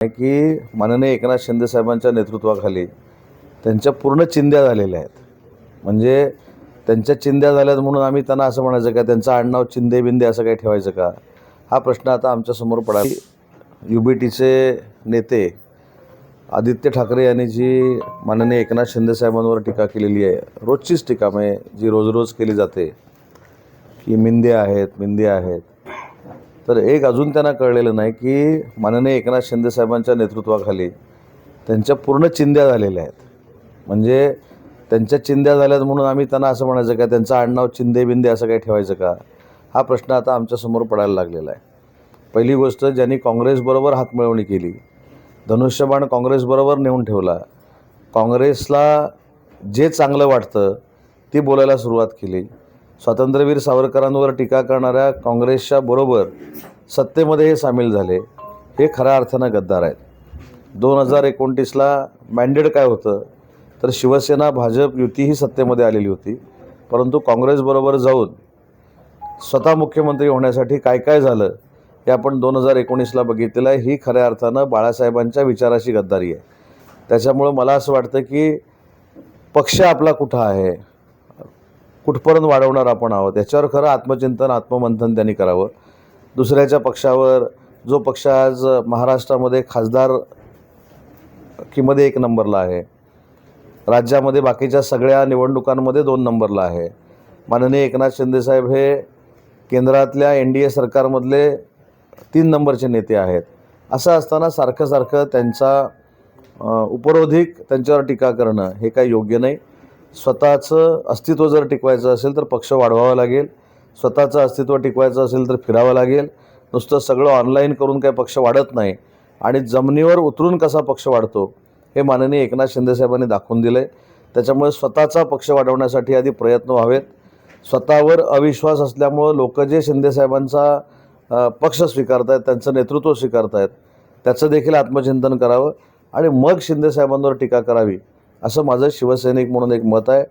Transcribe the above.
की माननीय एकनाथ शिंदे साहेबांच्या नेतृत्वाखाली त्यांच्या पूर्ण चिंध्या झालेल्या आहेत. म्हणजे त्यांच्या चिंध्या झाल्यात म्हणून आम्ही त्यांना असं म्हणायचं का त्यांचं आडनाव चिंदे बिंदे असं काही ठेवायचं का? हा प्रश्न आता आमच्यासमोर पडा. UBTचे नेते आदित्य ठाकरे यांनी जी माननीय एकनाथ शिंदे साहेबांवर टीका केलेली आहे, रोजचीच टीका म्हणजे जी रोज केली जाते की मिंदे आहेत. तर एक अजून त्यांना कळलेलं नाही की माननीय एकनाथ शिंदे साहेबांच्या नेतृत्वाखाली त्यांच्या पूर्ण चिंध्या झालेल्या आहेत. म्हणजे त्यांच्या चिंध्या झाल्यात म्हणून आम्ही त्यांना असं म्हणायचं का त्यांचं आडनाव चिंदे बिंदे असं काही ठेवायचं का? हा प्रश्न आता आमच्यासमोर पडायला लागलेला आहे. पहिली गोष्ट, ज्यांनी काँग्रेसबरोबर हातमिळवणी केली, धनुष्यबाण काँग्रेसबरोबर नेऊन ठेवला, काँग्रेसला जे चांगलं वाटतं ते बोलायला सुरुवात केली, स्वातंत्र्यवीर सावरकरांवर टीका करणाऱ्या काँग्रेसच्या बरोबर सत्तेमध्ये हे सामील झाले, हे खऱ्या अर्थानं गद्दार आहेत. 2029ला मॅन्डेट काय होतं तर शिवसेना भाजप युती ही सत्तेमध्ये आलेली होती, परंतु काँग्रेसबरोबर जाऊन स्वतः मुख्यमंत्री होण्यासाठी काय काय झालं हे आपण 2019ला बघितलेलं आहे. ही खऱ्या अर्थानं बाळासाहेबांच्या विचाराशी गद्दारी आहे. त्याच्यामुळं मला असं वाटतं की पक्ष आपला कुठं आहे, कुठपर्यंत वाढवणार आपण आहोत, याच्यावर खरं आत्मचिंतन आत्ममंथन त्यांनी करावं. दुसऱ्याच्या पक्षावर, जो पक्ष आज महाराष्ट्रामध्ये खासदारकीमध्ये 1 नंबरला आहे, राज्यामध्ये बाकीच्या सगळ्या निवडणुकांमध्ये 2 नंबरला आहे, माननीय एकनाथ शिंदेसाहेब हे केंद्रातल्या NDA सरकारमधले 3 नंबरचे नेते आहेत. असं असताना सारखं त्यांचा उपरोधिक त्यांच्यावर टीका करणं हे काही योग्य नाही. स्वतःचं अस्तित्व जर टिकवायचं असेल तर पक्ष वाढवावा लागेल, स्वतःचं अस्तित्व टिकवायचं असेल तर फिरावं लागेल. नुसतं सगळं ऑनलाईन करून काही पक्ष वाढत नाही आणि जमिनीवर उतरून कसा पक्ष वाढतो हे माननीय एकनाथ शिंदेसाहेबांनी दाखवून दिलं आहे. त्याच्यामुळे स्वतःचा पक्ष वाढवण्यासाठी आधी प्रयत्न व्हावेत. स्वतःवर अविश्वास असल्यामुळं लोक जे शिंदेसाहेबांचा पक्ष स्वीकारत आहेत, त्यांचं नेतृत्व स्वीकारत आहेत, त्याचं देखील आत्मचिंतन करावं आणि मग शिंदेसाहेबांवर टीका करावी, असं माझं शिवसैनिक म्हणून एक मत आहे.